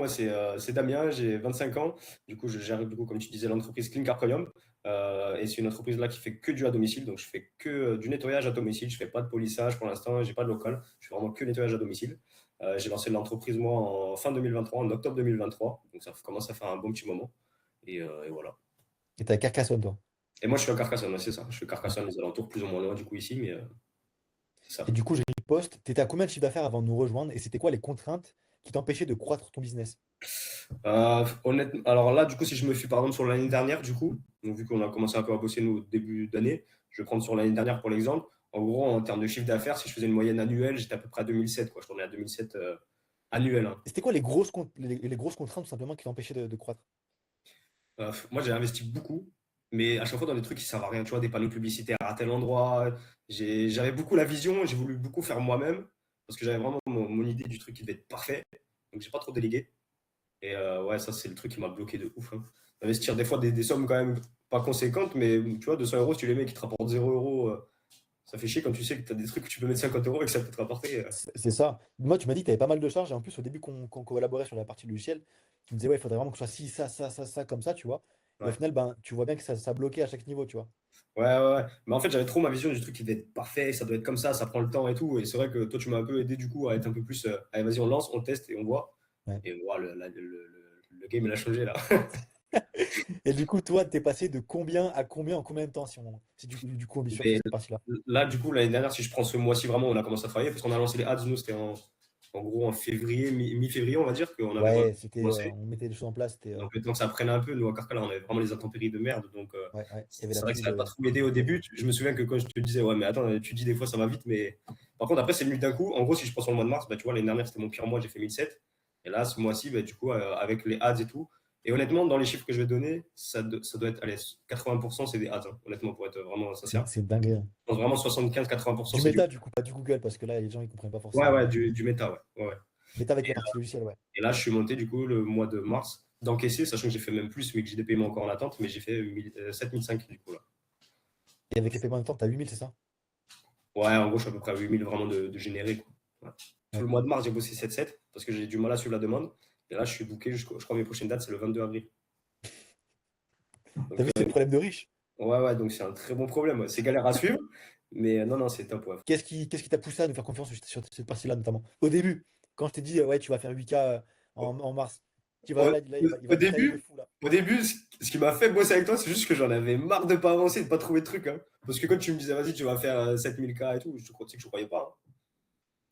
Moi, c'est Damien, j'ai 25 ans. Du coup, je gère, du coup, comme tu disais, l'entreprise Clean Carconium. Et c'est une entreprise là qui fait que du à domicile. Donc, je fais que du nettoyage à domicile. Je fais pas de polissage pour l'instant. J'ai pas de local. Je fais vraiment que nettoyage à domicile. J'ai lancé l'entreprise, moi, en fin 2023, en octobre 2023. Donc, ça commence à faire un bon petit moment. Et voilà. Et t'as Carcassonne, toi. Et moi, je suis à Carcassonne, ouais, c'est ça. Je suis à Ouais. Carcassonne, les alentours, plus ou moins loin, du coup, ici. Mais c'est Et ça. du coup, je riposte. T'étais à combien de chiffre d'affaires avant de nous rejoindre? Et c'était quoi les contraintes qui t'empêchaient de croître ton business? Honnêtement, alors là, du coup, si je me fie par exemple sur l'année dernière, du coup, donc vu qu'on a commencé un peu à bosser nous au début d'année, je vais prendre sur l'année dernière pour l'exemple. En gros, en termes de chiffre d'affaires, si je faisais une moyenne annuelle, j'étais à peu près à 2007, quoi. Je tournais à 2007 annuel, hein. Et c'était quoi les grosses contraintes, tout simplement, qui t'empêchaient de croître? Moi, j'ai investi beaucoup, mais à chaque fois dans des trucs qui servent à rien, tu vois, des panneaux publicitaires à tel endroit. J'avais beaucoup la vision, j'ai voulu beaucoup faire moi-même parce que j'avais vraiment mon idée du truc qui devait être parfait. Donc, j'ai pas trop délégué. Et ouais, ça, c'est le truc qui m'a bloqué de ouf, hein. Investir des fois des sommes quand même pas conséquentes, mais tu vois, 200 euros, si tu les mets qui te rapportent 0 euros, ça fait chier quand tu sais que tu as des trucs que tu peux mettre 50 euros et que ça peut te rapporter. C'est ça. Moi, tu m'as dit que tu avais pas mal de charges. Et en plus, au début, qu'on collaborait sur la partie logicielle, tu me disais, ouais, il faudrait vraiment que ce soit ci, ça, comme ça, tu vois. Et au Ouais. final, ben, tu vois bien que ça bloquait à chaque niveau, tu vois. Ouais, ouais, ouais. Mais en fait, j'avais trop ma vision du truc qui devait être parfait, ça doit être comme ça prend le temps et tout. Et c'est vrai que toi, tu m'as un peu aidé du coup à être un peu plus, allez, vas-y, on lance, on teste et on voit. Ouais. Et voilà, le game, il a changé là. Et du coup, toi, t'es passé de combien à combien en combien de temps, si du coup on est sur Mais cette partie-là? là, du coup, l'année dernière, si je prends ce mois-ci, vraiment, on a commencé à travailler parce qu'on a lancé les ads, nous, c'était en gros en février, mi-février, on va dire, qu'on avait vraiment Ouais, commencé. on mettait les choses en place. Donc, le temps que ça prenne un peu, nous, à Carcassonne, on avait vraiment les intempéries de merde. Donc, Ouais, ouais. Il y avait la c'est vrai que pluie, ça n'a pas trop aidé au début. Je me souviens que quand je te disais, ouais, mais attends, tu dis des fois ça va vite, mais par contre, après, c'est venu d'un coup. En gros, si je prends sur le mois de mars, bah, tu vois, l'année dernière, c'était mon pire mois, j'ai fait 1007. Et là, ce mois-ci, bah, du coup, avec les ads et tout. Et honnêtement, dans les chiffres que je vais donner, ça doit être, allez, 80%, c'est des ads, hein, honnêtement, pour être vraiment sincère. c'est dingue, hein. Je pense vraiment 75-80%, Du c'est du. méta, du coup, pas du Google, parce que là, les gens, ils comprennent pas Ouais, forcément. ouais, du méta, ouais. Ouais, ouais. Méta avec la partie logicielle, ouais. Et là, je suis monté, du coup, le mois de mars, d'encaisser, sachant que j'ai fait même plus, mais que j'ai des paiements encore en attente, mais j'ai fait 7005, du coup, là. Et avec les paiements de temps, t'as 8000, c'est ça? Ouais, en gros, je suis à peu près à 8000 vraiment de générés, quoi. Ouais. Tout Ouais. le mois de mars, j'ai bossé 7-7 parce que j'ai du mal à suivre la demande. Et là, je suis booké jusqu'au, je crois, mes prochaines dates, c'est le 22 avril. T'as Donc, vu ces problèmes de riches? ouais, ouais, donc c'est un très bon problème. C'est galère à suivre, mais non, non, c'est top, ouais. Qu'est-ce qui t'a poussé à nous faire confiance sur cette partie-là, notamment? Au début, quand je t'ai dit, ouais, tu vas faire 8K en mars, Au, là, il au va détailler de début, fou, là. ce qui m'a fait bosser avec toi, c'est juste que j'en avais marre de pas avancer, de pas trouver de trucs, hein. Parce que quand tu me disais, vas-y, tu vas faire 7000K et tout, tu sais que je croyais pas, hein.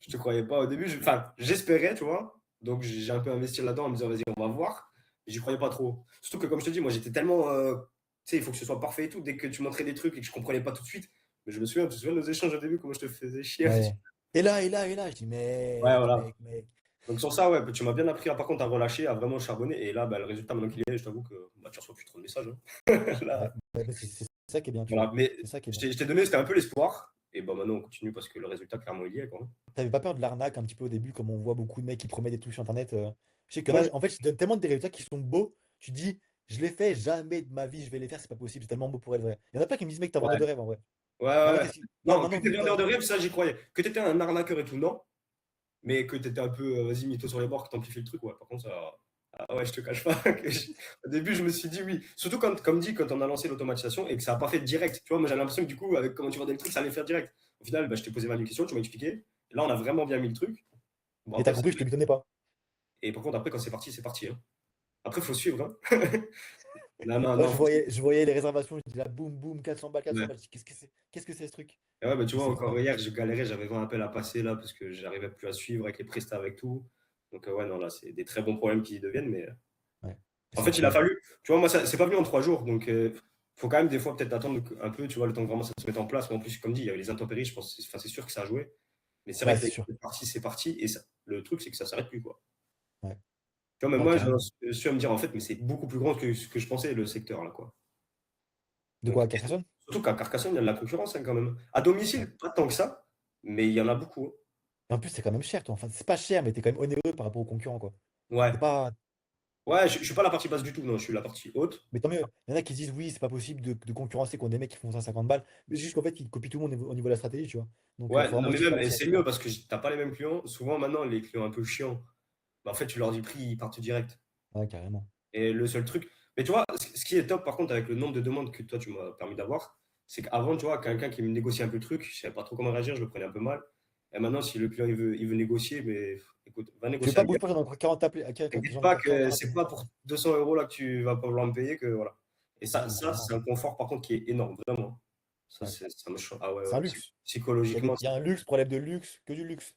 Je te croyais pas au début. Enfin, j'espérais, tu vois. Donc, j'ai un peu investi là-dedans en me disant, vas-y, on va voir. Mais j'y croyais pas trop. Surtout que, comme je te dis, moi, j'étais tellement. Tu sais, il faut que ce soit parfait et tout. Dès que tu montrais des trucs et que je comprenais pas tout de suite. Mais je me souviens, tu te souviens de nos échanges au début, comment je te faisais chier. Ouais. Et là, je dis, Ouais, mec, voilà. mec, mec. Donc, sur ça, ouais, tu m'as bien appris, par contre, à relâcher, à vraiment charbonner. Et là, bah, le résultat, maintenant qu'il est, je t'avoue que bah, tu reçois plus trop de messages, hein. Ouais, Là, ouais, mais c'est ça qui est bien, tu vois. voilà. Mais C'est ça qui est je bien. t'ai donné, c'était un peu l'espoir. Et bah, maintenant, on continue parce que le résultat, clairement, il y est, quoi. T'avais pas peur de l'arnaque un petit peu au début, comme on voit beaucoup de mecs qui promettent des trucs sur Internet. Je sais que Moi, là, en fait, je donne tellement des résultats qui sont beaux. Tu dis, je l'ai fait, jamais de ma vie je vais les faire, c'est pas possible, c'est tellement beau pour être vrai. Il y en a pas qui me disent, mec, t'es un vendeur ouais. de rêve en vrai. Ouais, Maintenant, ouais, ouais. qu'est-ce qui. Là, Non, maintenant, que vu t'es que t'as. vendeur de rêve, ça, j'y croyais. Que t'étais un arnaqueur et tout, non. Mais que t'étais un peu, vas-y, mytho sur les bords, que t'amplifies le truc, ouais. Par contre, ça. Ah ouais, je te cache pas au début, je me suis dit oui. Surtout quand, comme dit, quand on a lancé l'automatisation et que ça n'a pas fait direct. Tu vois, moi, j'avais l'impression que du coup, avec comment tu vendais le truc, ça allait faire direct. Au final, bah, je t'ai posé 20 000 questions, tu m'as expliqué. Là, on a vraiment bien mis le truc. Bon, Et après, t'as compris que je te lui pas. et par contre, après, quand c'est parti, c'est parti, hein. Après, faut suivre, hein. Non, non, Moi, non. je voyais les réservations, je dis là, boum, boum, 400 balles, 400 Ouais. balles. Je dis, qu'est-ce que c'est ce truc? Et ouais, bah, tu Et vois, c'est encore fou. hier, je galérais, j'avais 20 appels à passer là parce que j'arrivais plus à suivre avec les prestats, avec tout. Donc, ouais, non, là, c'est des très bons problèmes qui deviennent, mais. Ouais. Et En c'est fait, il a incroyable. fallu. Tu vois, moi, ça, c'est pas venu en 3 jours. Donc, faut quand même des fois peut-être attendre un peu, tu vois, le temps que vraiment ça se mette en place. Mais en plus, comme dit, il y avait les intempéries, je pense. Enfin, c'est sûr que ça a joué. Mais c'est vrai Ouais, que c'est sûr. c'est parti, c'est parti. Et le truc, c'est que ça s'arrête plus, quoi. Ouais. Tu vois, même Non, moi, carrément. je suis à me dire, en fait, mais c'est beaucoup plus grand que ce que je pensais, le secteur, là, quoi. De Donc, quoi, Carcassonne? surtout qu'à Carcassonne, il y a de la concurrence, hein, quand même. À domicile, pas tant que ça, mais il y en a beaucoup, hein. Et en plus, c'est quand même cher, toi. Enfin, c'est pas cher, mais t'es quand même onéreux par rapport aux concurrents, quoi. Ouais. C'est pas. Ouais, je suis pas la partie basse du tout, non, je suis la partie haute. Mais tant mieux. Il y en a qui se disent, oui, c'est pas possible de concurrencer contre des mecs qui font 150 balles. Mais c'est juste qu'en fait, ils copient tout le monde au niveau de la stratégie, tu vois. Donc, il Ouais, faut non, vraiment mais aussi même, faire et aussi c'est attention. mieux parce que t'as pas les mêmes clients. Souvent, maintenant, les clients un peu chiants. bah, en fait, tu leur dis le prix, ils partent direct. Ouais, carrément. Et le seul truc. Mais tu vois, ce qui est top par contre avec le nombre de demandes que toi tu m'as permis d'avoir, c'est qu'avant, tu vois, quelqu'un qui me négocie un peu le truc, je savais pas trop comment réagir, je le prenais un peu mal. Et maintenant, si le client il veut négocier, mais écoute, va Tu veux négocier pas avec. bouger pas, j'en ai encore 40 appelés. T'inquiète J'en ai pas encore 40 que à c'est rappeler. pas pour 200 euros là que tu vas pas vouloir me payer que voilà. Et Ah ça, non, ça carrément. c'est un confort par contre qui est énorme, vraiment. Ça, Ouais. ça me choque. Ah ouais, C'est ouais. un luxe. Psychologiquement. Il y a un luxe, problème de luxe, que du luxe.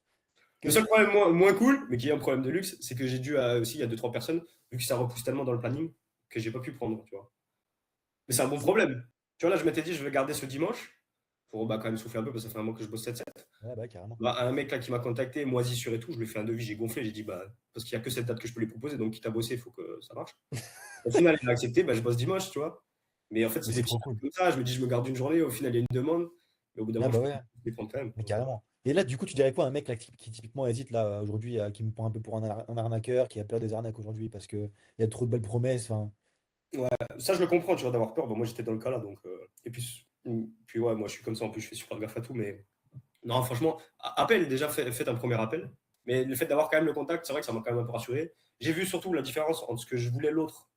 Le Que seul du. problème moins cool, mais qui est un problème de luxe, c'est que j'ai dû aussi, il y a deux trois personnes, vu que ça repousse tellement dans le planning, que j'ai pas pu prendre, tu vois. Mais c'est un bon C'est- problème. Tu vois, là, je m'étais dit, je vais garder ce dimanche pour bah, quand même souffler un peu, parce que ça fait un mois que je bosse 7-7. Ouais, bah, carrément. Bah, un mec là qui m'a contacté, moisissure et tout, je lui ai fait un devis, j'ai gonflé, j'ai dit, bah, parce qu'il n'y a que cette date que je peux lui proposer, donc quitte à bosser, il faut que ça marche. Au final, il a accepté, bah, je bosse dimanche, tu vois. Mais en fait, Mais c'est des c'est petits trop trucs cool. comme ça, je me dis, je me garde une journée, au final, il y a une demande, mais au bout d'un Ah moment, bah je ouais, peux les prendre quand même. mais Donc, voilà. carrément. Et là, du coup, tu dirais quoi à un mec là, qui typiquement hésite là aujourd'hui, qui me prend un peu pour un arnaqueur, qui a peur des arnaques aujourd'hui parce qu'il y a trop de belles promesses. Enfin, Ouais, ça, je le comprends, tu vois, d'avoir peur. Bah, moi, j'étais dans le cas là, donc. Et puis, ouais, moi, je suis comme ça, en plus, je fais super gaffe à tout, mais. Non, franchement, appel, déjà, faites un premier appel. Mais le fait d'avoir quand même le contact, c'est vrai que ça m'a quand même un peu rassuré. J'ai vu surtout la différence entre ce que je voulais l'autre,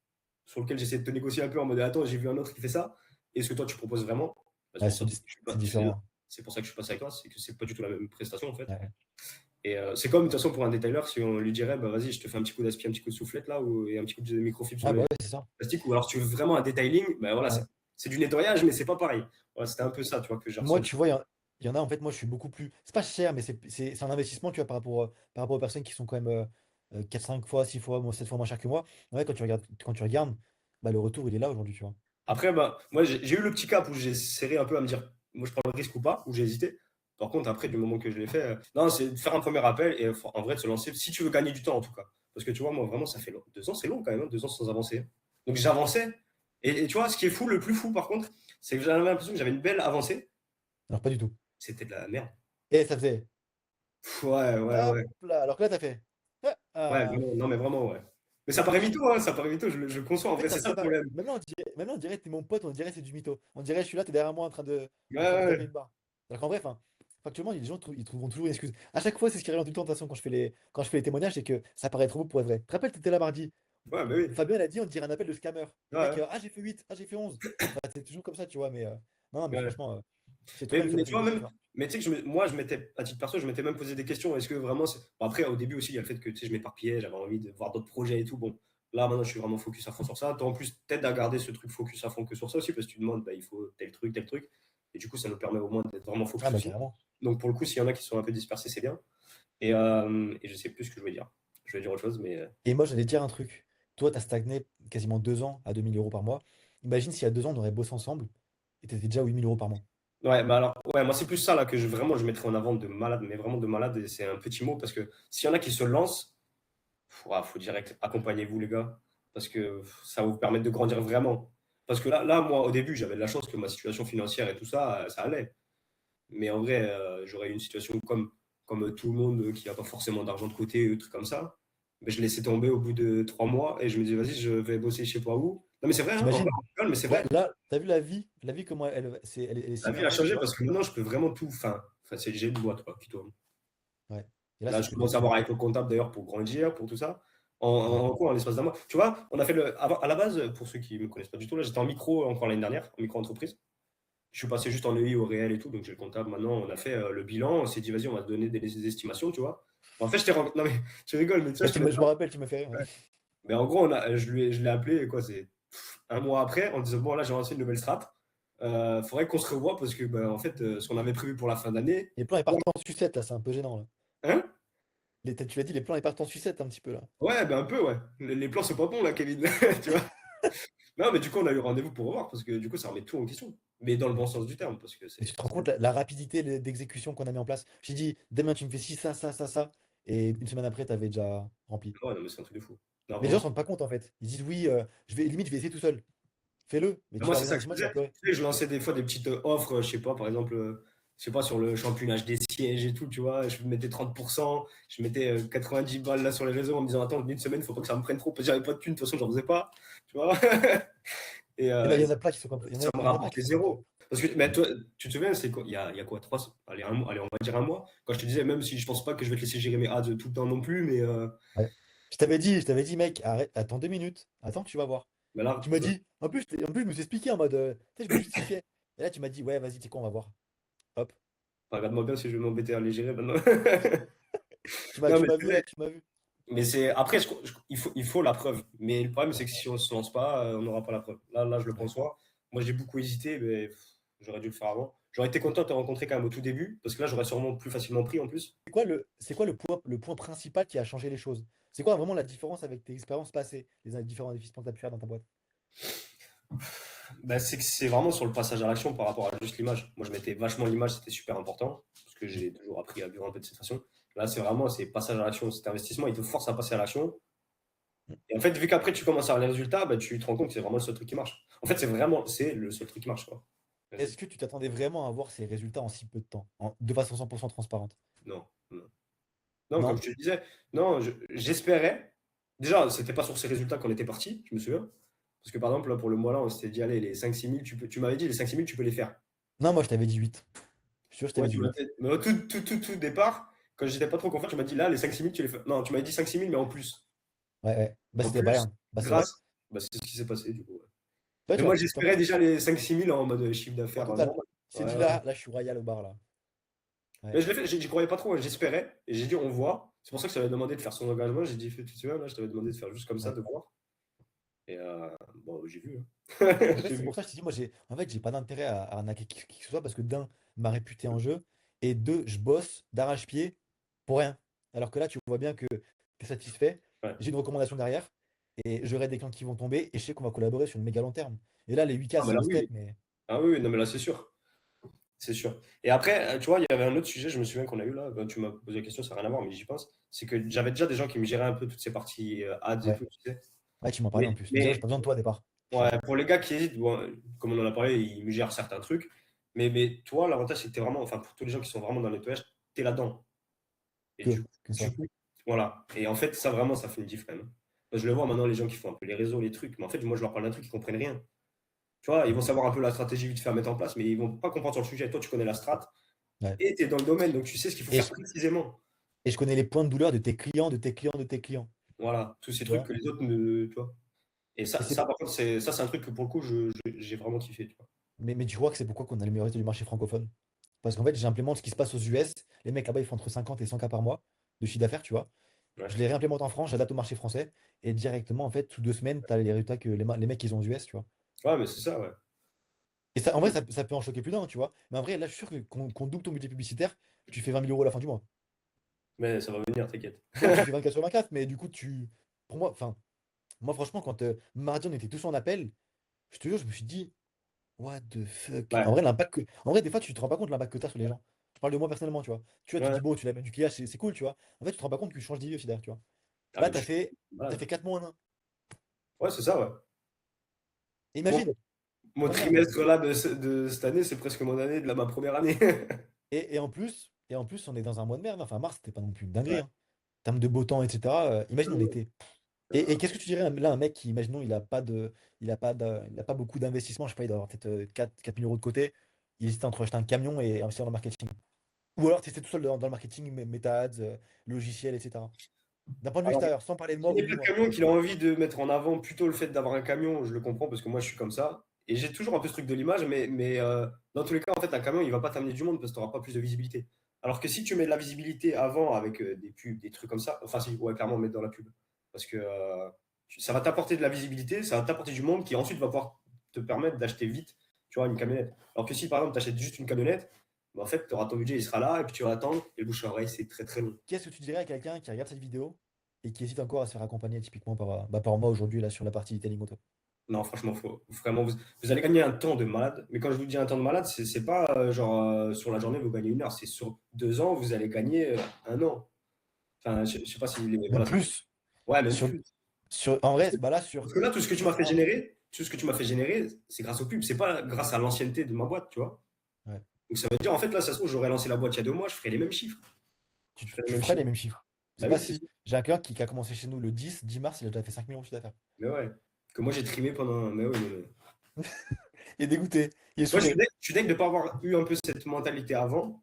sur lequel j'essaie de te négocier un peu en mode attends, j'ai vu un autre qui fait ça, et ce que toi tu proposes vraiment. Bah, c'est ouais, pour ça que je suis c'est pas, différent. c'est pour ça que je suis passé avec toi, c'est que c'est pas du tout la même prestation en fait. Ouais. Et c'est comme de toute façon pour un detailer, si on lui dirait bah vas-y, je te fais un petit coup d'aspi, un petit coup de soufflette là, et un petit coup de microfibre sur Ah bah le ouais, c'est ça. plastique, ou alors tu veux vraiment un detailing, bah voilà, Ouais. c'est du nettoyage, mais c'est pas pareil. Voilà, c'était un peu ça, tu vois, que j'ai Moi, ressenti. tu vois, il y en a, en fait, moi, je suis beaucoup plus. C'est pas cher, mais c'est un investissement, tu vois, par rapport aux personnes qui sont quand même 4, 5 fois, 6 fois, 7 fois moins cher que moi. Ouais, quand tu regardes, bah, le retour, il est là aujourd'hui, tu vois. Après, bah, moi, j'ai eu le petit cap où j'ai serré un peu à me dire, moi, je prends le risque ou pas, où j'ai hésité. Par contre, après, du moment que je l'ai fait, non, c'est de faire un premier appel et en vrai, de se lancer, si tu veux gagner du temps, en tout cas. Parce que tu vois, moi, vraiment, ça fait long. 2 ans, c'est long quand même, hein, 2 ans sans avancer. Donc, j'avançais. Et tu vois, ce qui est fou, le plus fou, par contre, c'est que j'avais l'impression que j'avais une belle avancée. Alors, pas du tout. C'était de la merde. Et ça faisait. Ouais, ouais, Hop ouais. là. Alors que là, t'as fait. Ah, Ouais, ah. vraiment, non, mais vraiment, ouais. Mais ça Là, paraît franchement. mytho, hein, ça paraît mytho, je le conçois. En En vrai, fait, c'est ça le problème. maintenant, on dirait que t'es mon pote, on dirait que c'est du mytho. On dirait que je suis là, t'es derrière moi Ouais, en train de ouais, taper une barre. Alors qu'en vrai, enfin, factuellement, les gens ils trouveront toujours une excuse. À chaque fois, c'est ce qui revient tout le temps, de toute façon, quand je fais les témoignages, c'est que ça paraît trop beau pour être vrai. Tu te rappelles, t'étais là mardi. ouais, bah oui. Fabien, elle a dit, on dirait un appel de scammer. Ouais, Le mec, ouais. ah, j'ai fait 8, ah, j'ai fait 11. Enfin, c'est toujours comme ça, tu vois, mais non, non, mais Ouais. franchement, c'est trop bien que tu Mais fasses tu une vois, belle même, histoire. mais tu sais que moi, je m'étais, à titre perso, je m'étais même posé des questions. Est-ce que vraiment. Bon, après, au début aussi, il y a le fait que tu sais, je m'éparpillais, j'avais envie de voir d'autres projets et tout. Bon, là, maintenant, je suis vraiment focus à fond sur ça. Toi, en plus, t'aides à garder ce truc focus à fond que sur ça aussi, parce que tu demandes, bah, il faut tel truc, tel truc. Et du coup, ça nous permet au moins d'être vraiment Ah, focus bah, aussi. carrément. Donc, pour le coup, s'il y en a qui sont un peu dispersés, c'est bien. Et je sais plus ce que je voulais dire. Je vais dire autre chose, mais. Et moi, j'allais te dire un truc. Toi, t'as stagné quasiment 2 ans à 2 000 € par mois. Imagine s'il y a 2 ans, on aurait bossé ensemble et t'étais déjà à 8 000 € par mois. Ouais, bah alors, ouais, moi, c'est plus ça, là, que vraiment, je mettrais en avant de malade, mais vraiment de malade. Et c'est un petit mot, parce que s'il y en a qui se lancent, faut direct, accompagnez-vous les gars, parce que ça va vous permettre de grandir vraiment. Parce que là, moi, au début, j'avais de la chance que ma situation financière et tout ça, ça allait. Mais en vrai, j'aurais eu une situation comme tout le monde qui n'a pas forcément d'argent de côté, trucs comme ça. Mais je laissais tomber au bout de 3 mois et je me dis, vas-y, je vais bosser je sais pas où. Non, mais c'est vrai, hein, on T'imagines? rigole, mais c'est Là, vrai. là, t'as vu la vie, comment elle est si La bien vie a maintenant, tu changé vois? parce que maintenant, je peux vraiment tout. Enfin j'ai une boîte, quoi, qui tourne. Ouais. Et là, Là, c'est je plus du commence à tout. voir avec le comptable d'ailleurs pour grandir, pour tout ça. Ouais. En quoi, en l'espace d'un mois. Tu vois, on a fait à la base, pour ceux qui ne me connaissent pas du tout, là, j'étais en micro encore l'année dernière, en micro-entreprise. Je suis passé juste en EI au réel et tout, donc j'ai le comptable. Maintenant, on a fait le bilan, on s'est dit, vas-y, on va te donner des estimations, tu vois. En fait, non, mais tu rigoles, mais tu vois, Bah, je te mets je pas. me rappelle, tu m'as fait rire. Ouais. Mais en gros, je l'ai appelé, quoi, c'est un mois après, en disant, bon, là, j'ai lancé une nouvelle strat. Faudrait qu'on se revoie parce que, bah, en fait, ce qu'on avait prévu pour la fin d'année. Les plans, ils partent en sucette, là, c'est un peu gênant, là. Hein? Tu l'as dit, les plans, ils partent en sucette un petit peu, là. Ouais, ben un peu, ouais. Les plans sont pas bons, là, Kevin. Tu vois? Non, mais du coup, on a eu rendez-vous pour revoir parce que du coup, ça remet tout en question. Mais dans le bon sens du terme, parce que Et tu te rends c'est bien. compte la rapidité d'exécution qu'on a mis en place. J'ai dit, demain, tu me fais ci, ça, ça, ça, ça. Et une semaine après, t'avais déjà rempli. Ouais, non, mais c'est un truc de fou. Non, Mais les gens vraiment. se rendent pas compte, en fait. Ils disent, oui, limite, je vais essayer tout seul. Fais-le. Mais tu Moi, vas c'est revenir ça dans que je 6 mois, tu faisais. vas pleurer. Tu sais, je lançais des fois des petites offres, je sais pas, par exemple, je sais pas, sur le championage des sièges et tout, tu vois, je mettais 30%, je mettais 90 balles là sur les réseaux en me disant, attends, une semaine, il faut pas que ça me prenne trop, parce que j'avais pas de thunes, de toute façon, j'en faisais pas, tu vois. Il Et y en a plein qui sont comme ça. ça me Il y en a plein qui rapportait sont comme ça. zéro. Parce que, mais toi, tu te souviens, c'est quoi, il y a quoi, allez, un mois, allez, on va dire un mois, quand je te disais, même si je pense pas que je vais te laisser gérer mes ads tout le temps non plus, mais Ouais. je t'avais dit, mec, arrête, attends 2 minutes, attends, tu vas voir. Mais là, Tu m'as dit, en plus, je me suis expliqué en mode, tu sais, je me justifiais. Et là, tu m'as dit, ouais, vas-y, tu sais quoi, on va voir. Hop. regarde-moi bien si je vais m'embêter à les gérer maintenant. Non, Tu mais m'as c'est vu, vrai. tu m'as vu. Mais c'est après, il faut la preuve. Mais le problème, c'est que si on se lance pas, on n'aura pas la preuve. Là, je le Ouais. conçois. Moi, j'ai beaucoup hésité, mais j'aurais dû le faire avant. J'aurais été content de te rencontrer quand même au tout début, parce que là, j'aurais sûrement plus facilement pris en plus. C'est quoi le point principal qui a changé les choses? C'est quoi vraiment la différence avec tes expériences passées, les différents investissements que tu as pu faire dans ta boîte? Bah, c'est que c'est vraiment sur le passage à l'action par rapport à juste l'image. Moi, je mettais vachement l'image, c'était super important, parce que j'ai toujours appris à vivre un peu de cette façon. Là, c'est passage à l'action. Cet investissement, il te force à passer à l'action. Et en fait, vu qu'après, tu commences à avoir les résultats, bah, tu te rends compte que c'est vraiment le seul truc qui marche. En fait, c'est le seul truc qui marche, quoi. Vas-y. Est-ce que tu t'attendais vraiment à voir ces résultats en si peu de temps, de façon 100% transparente? Non, non. Non, comme Non? je te le disais, non, j'espérais. Déjà, c'était pas sur ces résultats qu'on était parti, je me souviens. Parce que par exemple, là, pour le mois là, on s'était dit, allez, les 5-6 000, tu m'avais dit, les 5-6 000, tu peux les faire. Non, moi je t'avais dit 8. Je suis sûr, je Ouais, t'avais dit 8. mais au tout départ, quand j'étais pas trop confiant, tu m'as dit, là, les 5-6 000, tu les fais. Non, tu m'avais dit 5-6 000, mais en plus. Ouais, ouais. Bah En c'était plus, Bayern. Bah c'est vrai. grâce. Bah, c'est ce qui s'est passé, du coup. Ouais. Ouais, Mais tu moi, vois, tu vois. j'espérais déjà les 5-6 000 en mode chiffre Au d'affaires total. normal. Il s'est Ouais, dit ouais. là, je suis royal au bar là. Ouais. Mais je l'ai fait, j'y croyais pas trop, hein, j'espérais. Et j'ai dit, on voit. C'est pour ça que je t'avais demandé de faire son engagement. J'ai dit, tu te souviens, là, je t'avais demandé de faire juste comme ça, Ouais. de voir. Et bon, j'ai vu. Hein. En fait, J'ai c'est vu. pour ça que je te dis, moi, en fait, j'ai pas d'intérêt à arnaquer qui que ce soit parce que d'un, ma réputé en jeu, et deux, je bosse d'arrache-pied pour rien. Alors que là, tu vois bien que tu es satisfait, Ouais. j'ai une recommandation derrière, et j'aurai des clients qui vont tomber, et je sais qu'on va collaborer sur le méga long terme. Et là, les 8K, Ah, mais c'est là, un step, oui. mais Ah oui, oui, non, mais là, c'est sûr. C'est sûr. Et après, tu vois, il y avait un autre sujet, je me souviens qu'on a eu là, ben, tu m'as posé la question, ça n'a rien à voir, mais j'y pense. C'est que j'avais déjà des gens qui me géraient un peu toutes ces parties ads et ouais. tout, tu sais. Ouais, tu m'en parlais en Mais, plus. Déjà, j'ai mais pas besoin de toi au départ. ouais, pour les gars qui hésitent, bon, comme on en a parlé, ils me gèrent certains trucs. Mais toi, l'avantage, c'est que tu es vraiment, enfin, pour tous les gens qui sont vraiment dans le nettoyage, tu es là-dedans. Et Que du ça. coup, voilà. Et en fait, ça vraiment, ça fait une diff quand même. Moi, je le vois maintenant, les gens qui font un peu les réseaux, les trucs. Mais en fait, moi, je leur parle d'un truc, ils comprennent rien. Tu vois, ils vont savoir un peu la stratégie vite fait à mettre en place, mais ils vont pas comprendre sur le sujet. Toi, tu connais la strat Ouais. et tu es dans le domaine, donc tu sais ce qu'il faut Et faire je, précisément. et je connais les points de douleur de tes clients, de tes clients, de tes clients. Voilà, tous ces Tu trucs vois? que les autres ne. Tu vois. Et Et ça par contre, c'est un truc que pour le coup, j'ai vraiment kiffé. Tu vois. mais tu vois que c'est pourquoi qu'on a le meilleur réseau du marché francophone. Parce qu'en fait, j'implémente ce qui se passe aux US. Les mecs là-bas, ils font entre 50 et 100K par mois de chiffre d'affaires, tu vois. Ouais, Je les réimplémente en France, j'adapte au marché français. Et directement, en fait, sous 2 semaines, tu as les résultats que les mecs, ils ont aux US, tu vois. ouais mais c'est ça, ouais. Et ça, en vrai, ça peut en choquer plus d'un, tu vois. Mais en vrai, là, je suis sûr qu'on double ton budget publicitaire, tu fais 20 000 € à la fin du mois. Mais ça va venir, t'inquiète. Non, tu fais 24 sur 24, mais du coup, pour moi, enfin, moi, franchement, quand mardi, on était tous en appel, je te jure, je me suis dit, what the fuck? En Ouais, vrai, en vrai, des fois, tu te rends pas compte de l'impact que tu as sur les gens. Je parle de moi personnellement, tu vois. Tu vois, tu ouais. dis, bon, tu l'as du client, c'est cool, tu vois. En fait, tu te rends pas compte que tu changes d'idée aussi derrière, tu vois. Ah, Là, mais je suis t'as malade. fait 4 mois en un. Ouais, c'est ça, ouais. Mon, Imagine, mon oh merde. trimestre là de cette année, c'est presque mon année de ma première année. Et en plus, on est dans un mois de merde. Enfin, mars, c'était pas non plus une dinguerie, Ouais. hein. En termes de beau temps, etc. Imagine, on était. Et qu'est-ce que tu dirais là, un mec qui, imaginons, il a pas beaucoup d'investissement, je sais pas, il doit avoir peut-être 4 000 € de côté. Il hésite entre acheter un camion et investir dans le marketing. Ou alors, tu étais tout seul dans le marketing, méta ads, logiciel, etc. D'un point de vue Alors, extérieur, sans parler de moi, s'il n'y a pas oublie-moi. de camion, qu'il a envie de mettre en avant plutôt le fait d'avoir un camion, je le comprends parce que moi je suis comme ça. Et j'ai toujours un peu ce truc de l'image, mais dans tous les cas, en fait, un camion, il va pas t'amener du monde parce que tu n'auras pas plus de visibilité. Alors que si tu mets de la visibilité avant avec des pubs, des trucs comme ça, enfin, si, ouais, clairement, mettre dans la pub. Parce que ça va t'apporter de la visibilité, ça va t'apporter du monde qui ensuite va pouvoir te permettre d'acheter vite, tu vois, une camionnette. Alors que si par exemple, tu achètes juste une camionnette, bah, en fait, tu auras ton budget, il sera là, et puis tu vas attendre, et le bouche à oreille, c'est très très long. Qu'est-ce que tu dirais à quelqu'un qui regarde cette vidéo et qui hésite encore à se faire accompagner typiquement par moi aujourd'hui, là, sur la partie Italie Moto? Non, franchement, vraiment, vous allez gagner un temps de malade. Mais quand je vous dis un temps de malade, c'est pas genre sur la journée, vous gagnez 1 heure. C'est sur 2 ans, vous allez gagner 1 an. Enfin, je sais pas si. Même Voilà. plus. Ouais, même Sur, plus. en Parce vrai, que, bah là, parce que là, tout ce que tu m'as sur fait un. générer, tout ce que tu m'as fait générer, c'est grâce aux pubs. C'est pas grâce à l'ancienneté de ma boîte, tu vois. Ouais. Donc ça veut dire, en fait, là, ça se trouve, j'aurais lancé la boîte il y a 2 mois, je ferais les mêmes chiffres. Je ferais les Tu mêmes ferais les chiffres. mêmes chiffres. Bah C'est pas oui, c'est ça. si. J'ai un client qui a commencé chez nous le 10 mars, il a déjà fait 5 millions de chiffre d'affaires. Mais ouais. Que moi, j'ai trimé pendant. Mais oui, Il est dégoûté, il est moi, saoulé. je suis deg de ne pas avoir eu un peu cette mentalité avant.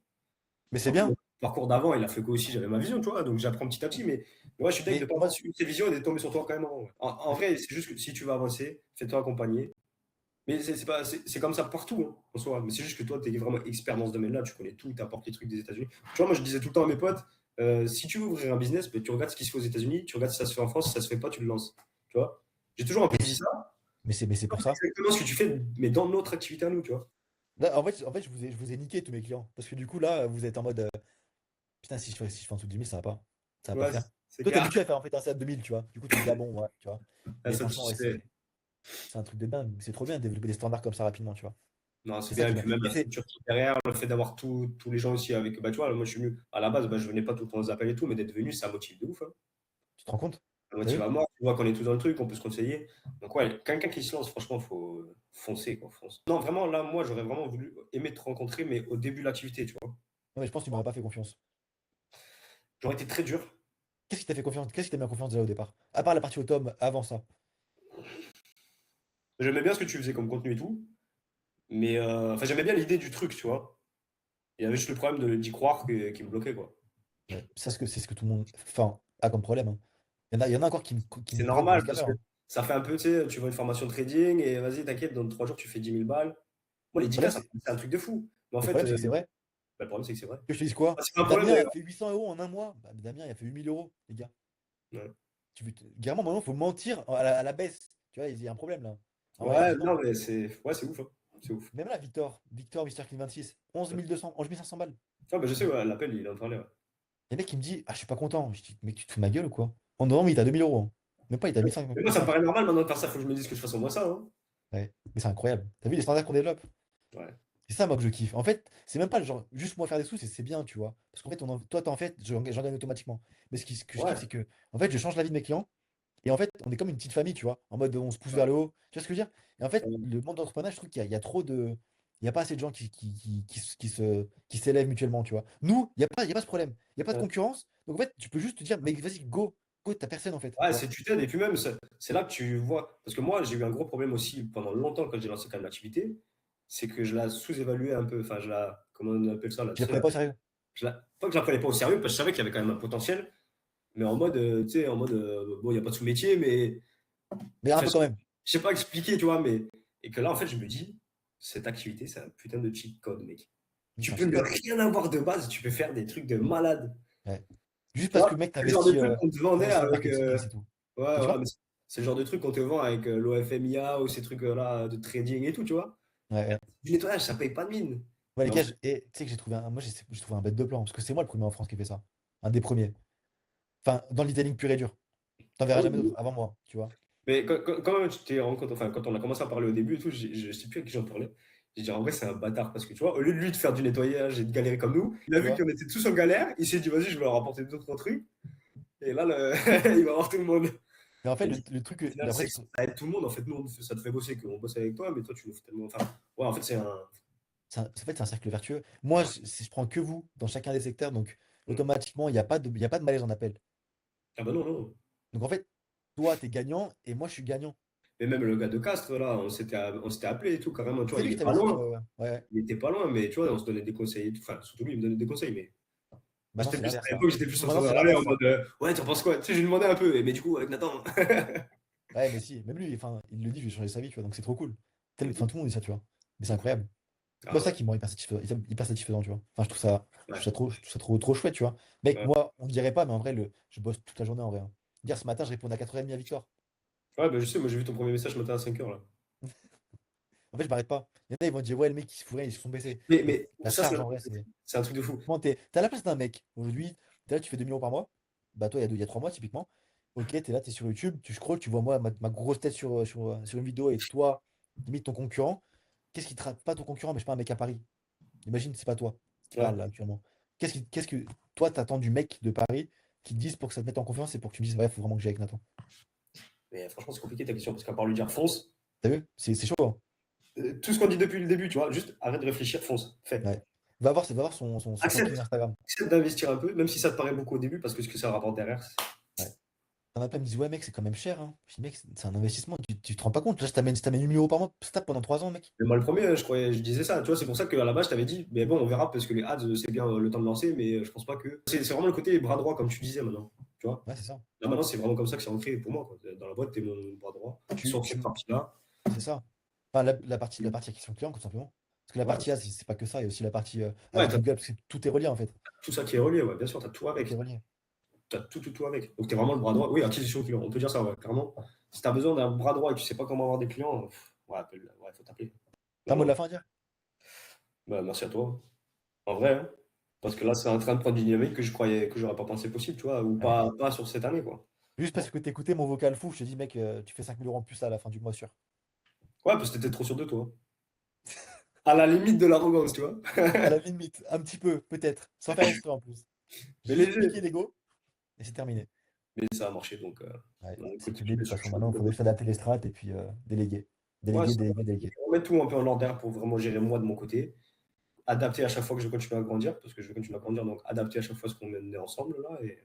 Mais c'est bien. parcours d'avant, il a fait que aussi, j'avais ma vision, tu vois, donc j'apprends petit à petit, mais ouais, je suis deg de Mais pas avoir moi, suivi ses visions et d'être tombé sur toi quand même. En vrai, c'est juste que si tu veux avancer, fais-toi accompagner. Mais c'est comme ça partout, hein, en soi. Mais c'est juste que toi, tu es vraiment expert dans ce domaine-là, tu connais tout, tu apportes les trucs des États-Unis. Tu vois, moi, je disais tout le temps à mes potes, si tu veux ouvrir un business, ben, tu regardes ce qui se fait aux États-Unis, tu regardes si ça se fait en France, si ça se fait pas, tu le lances. Tu vois? J'ai toujours un peu mais, dit ça. c'est pour ça. Exactement ce que tu fais, mais dans notre activité à nous, tu vois. Là, en fait, je vous ai niqué tous mes clients. Parce que du coup, là, vous êtes en mode putain, si je fais en dessous de 10 000, ça va pas. Ça va pas le Ouais, faire. c'est Toi, t'es clair. habitué à faire en fait un set de 2000, tu vois. Du coup, tu te dis, ah bon, ouais, tu vois. Ah, Mais ça, tu franchement, ouais, sais. c'est un truc de dingue. C'est trop bien de développer des standards comme ça rapidement, tu vois. Non, c'est C'est ça bien. qui Et est bien. puis même Et la structure qui est derrière, le fait d'avoir tous les gens aussi avec. Bah, tu vois, moi, je suis venu à la base, bah, je venais pas tout le temps aux appels et tout, mais d'être venu, ça motive de ouf, hein. tu te rends compte? Ça T'as motive vu? à mort. Tu vois qu'on est tous dans le truc, on peut se conseiller. Donc, ouais, quelqu'un qui se lance, franchement, il faut foncer, quoi. Fonce. Non, vraiment, là, moi, j'aurais vraiment voulu aimer te rencontrer, mais au début de l'activité, tu vois. Non, mais je pense que tu m'aurais pas fait confiance. J'aurais été très dur. Qu'est-ce qui t'a fait confiance? Qu'est-ce qui t'a mis en confiance déjà au départ? À part la partie automne, avant ça. J'aimais bien ce que tu faisais comme contenu et tout, mais enfin, j'aimais bien l'idée du truc, tu vois. Il y avait juste le problème d'y croire qui me bloquait, quoi. Ouais. C'est ce que tout le monde enfin, a comme problème, hein. Il y en a encore qui me C'est bloquent dans normal ce parce cas-là, que hein. ça fait un peu, tu sais, tu vois une formation de trading et vas-y, t'inquiète, dans 3 jours, tu fais 10 000 balles. Moi, les Le 10K, problème, c'est c'est un truc de fou. Mais en le fait, problème, c'est que c'est vrai. bah, le problème, c'est que c'est vrai. Que je te dise Ah, quoi? c'est pas un problème Damien a d'ailleurs. fait 800 euros en un mois. Bah, Damien, il a fait 8 000 euros, les gars. Ouais, Carrément, maintenant, il faut mentir à la baisse. Tu vois, il y a un problème là. En vrai, ouais, non. non, mais c'est ouf, hein. C'est ouf. Même là, Victor, Mister Clean 26, 11 200, 11 500 balles. Ah, bah, je sais, ouais, l'appel, il est en train de parler, ouais. Et le mec, il me dit, ah, je suis pas content. Je dis, mec, tu te fous de ma gueule ou quoi? En novembre, il est à 2 000 euros, hein. Même pas, il est à 1500. Mais moi, ça me 1500. paraît normal maintenant de faire ça. Faut que je me dise que je fasse au moins ça, hein. Ouais, mais c'est incroyable. T'as vu les standards qu'on développe? Ouais. C'est ça, moi, que je kiffe. En fait, c'est même pas le genre, juste moi faire des sous, c'est bien, tu vois. Parce qu'en fait, toi, t'en fais, j'en gagne automatiquement. Mais ce que je kiffe, Ouais. c'est que, en fait, je change la vie de mes clients. Et en fait, on est comme une petite famille, tu vois. En mode, on se pousse Ouais. vers le haut. Tu vois ce que je veux dire? Et en fait, Ouais. le monde d'entrepreneuriat, je trouve qu'il y a trop de. Il n'y a pas assez de gens qui s'élèvent mutuellement, tu vois. Nous, il y a pas ce problème. Il n'y a pas de Ouais. concurrence. Donc, en fait, tu peux juste te dire, mais vas-y, go. Go, t'as personne, en fait, Ouais, tu vois. c'est tu t'aides. Et puis même, c'est là que tu vois. Parce que moi, j'ai eu un gros problème aussi pendant longtemps quand j'ai lancé quand même l'activité. C'est que je la sous-évaluais un peu. Enfin, je la. Comment on appelle ça là, Tu tu les sais, prenais pas au sérieux. pas que je la prenais pas au sérieux, parce que je savais qu'il y avait quand même un potentiel. Mais en mode, tu sais, en mode, bon, il n'y a pas de sous-métier, mais. Mais un Enfin, peu quand même. je sais pas expliquer, tu vois, mais. Et que là, en fait, je me dis, cette activité, c'est un putain de cheat code, mec. Mais c'est Tu un peux cheat ne code. rien avoir de base, tu peux faire des trucs de malade. Ouais. Juste Tu parce vois, que le mec c'est le genre de t'investit truc qu'on te vendait dans le avec. marketing et c'est tout. Ouais, De voilà, quoi? mais c'est le genre de truc qu'on te vend avec l'OFMIA ou ces trucs-là de trading et tout, tu vois. Ouais, ouais. Du nettoyage, ça paye pas de mine. Ouais, les Mais en gars, fait, et tu sais que j'ai trouvé un bête de plan, parce que c'est moi le premier en France qui fait ça. Un des premiers. Enfin, dans l'Italie pur et dur. T'en ah verras jamais d'autres oui, avant moi, tu vois. mais quand tu t'es rendu compte, enfin, quand on a commencé à parler au début et tout, je sais plus à qui j'en parlais. J'ai dit, en vrai, c'est un bâtard parce que tu vois, au lieu de lui de faire du nettoyage et de galérer comme nous, il a Tu vu vois? qu'on était tous en galère, il s'est dit, vas-y, je vais leur apporter d'autres trucs. Et là, il va avoir tout le monde. Mais en fait, Et le truc, au final, après, ça aide tout le monde. En fait, nous, ça te fait bosser qu'on bosse avec toi, mais toi, tu nous fais tellement. Enfin, ouais, en fait, c'est un. c'est un cercle vertueux. Moi, si je prends que vous dans chacun des secteurs, donc automatiquement, il y a pas de malaise en appel. Ah bah non, non. Donc en fait, toi, t'es gagnant et moi, je suis gagnant. Mais même le gars de Castres, là, on s'était appelé et tout, carrément, tu vois, C'est lui il qui est pas t'avait dit, loin. ouais, ouais. Ouais. Il était pas loin, mais tu vois, on se donnait des conseils et tout. Enfin, surtout lui, il me donnait des conseils, mais moi, Maintenant, c'est l'inverse, à là. l'époque, j'étais plus en train Maintenant, de c'est râler en l'inverse, là. mode ouais, t'en penses quoi? Tu sais, je lui demandais un peu, mais du coup, avec Nathan. Ouais, mais si, même lui, enfin, il le dit, je vais changer sa vie, tu vois, donc c'est trop cool. Mhm. Enfin, tout le monde dit ça, tu vois. Mais c'est incroyable. Moi, Ah c'est ça ouais, qui me rend hyper satisfaisant, tu vois. Enfin, je trouve ça ouais, trop, je trouve ça trop chouette, tu vois. Mec, ouais. moi, on dirait pas, mais en vrai, je bosse toute la journée en vrai, hein. Hier, ce matin, je répondais à 4h30 à Victor. Ouais, bah je sais, moi, j'ai vu ton premier message ce matin à 5 heures là. En fait, je m'arrête pas. Il y en a, ils vont dire, ouais, le mec, il se fourrait, ils se sont baissés. Mais Mais la ça, charge, en vrai, c'est. c'est un truc de fou. Franchement, t'es à la place d'un mec. Aujourd'hui, t'es là, tu fais 2 000 euros par mois. Bah, toi, il y a 3 mois, typiquement. Ok, t'es là, t'es sur YouTube, tu scrolles, tu vois moi, ma grosse tête sur une vidéo et toi, limite ton concurrent. Qu'est-ce qui te rate pas ton concurrent, mais je sais pas, un mec à Paris. Imagine, c'est pas toi qui Ouais. parle là actuellement. Qu'est-ce que toi, t'attends du mec de Paris qui te dise pour que ça te mette en confiance et pour que tu me dises, ouais, faut vraiment que j'aille avec Nathan. Mais franchement, c'est compliqué ta question, parce qu'à part lui dire fonce, T'as vu? C'est chaud, hein. tout ce qu'on dit depuis le début, tu vois, juste arrête de réfléchir, fonce, fais. Ouais. Va voir son contenu Accepte, Instagram. accepte d'investir un peu, même si ça te paraît beaucoup au début, parce que ce que ça rapporte derrière, Ouais. T'en as plein qui me disent, ouais, mec, c'est quand même cher, hein. Je dis, mec, c'est un investissement, tu te rends pas compte. Là, si t'amènes 1 000 € par mois, stable pendant 3 ans, mec. Mais moi, le premier, je croyais, je disais ça. Tu vois, c'est pour ça qu'à la base, je t'avais dit, mais bon, on verra parce que les ads, c'est bien le temps de lancer, mais je pense pas que. C'est vraiment le côté bras droit, comme tu disais maintenant. Tu vois, Ouais, c'est ça. là maintenant, c'est vraiment comme ça que c'est ancré pour moi, quoi. Dans la boîte, t'es mon bras droit Tu, sur cette tu, partie-là. c'est ça. Enfin, la partie acquisition client, tout simplement. Parce que la Ouais, partie A, c'est pas que ça, il y a aussi la partie ouais, Ads Google, parce que tout est relié, en fait. tout ça qui est relié, ouais, bien sûr, t'as tout Tout est avec. relié. T'as tout avec. Donc, t'es vraiment le bras droit. Oui, acquisition client, on peut dire ça, ouais, clairement. Si t'as besoin d'un bras droit et que tu sais pas comment avoir des clients, ouais, ouais, faut t'appeler. T'as Non, un mot de non, la fin à dire? bah, merci à toi. En vrai, hein. Parce que là, c'est en train de prendre une dynamique que je croyais que j'aurais pas pensé possible, tu vois, ou Ouais. pas sur cette année, quoi. Juste parce que t'écoutais mon vocal fou, je te dis, mec, tu fais 5 000 € en plus à la fin du mois, sûr. Ouais, parce que t'étais trop sûr de toi. À la limite de l'arrogance, tu vois. À la limite, un petit peu, peut-être, sans faire exprès en plus. Mais J'ai juste léger. piqué l'ego et c'est terminé. Mais ça a marché, donc Ouais, bon, c'est écoute, que le je début, de suis toute façon. chaud Maintenant, il de faudrait juste adapter les strates et puis déléguer. ouais, Déléguer, déléguer, déléguer. remettre tout un peu en ordre pour vraiment gérer moi de mon côté. Adapter à chaque fois que je continue à grandir, parce que je continue à grandir, donc adapter à chaque fois ce qu'on est ensemble là. Et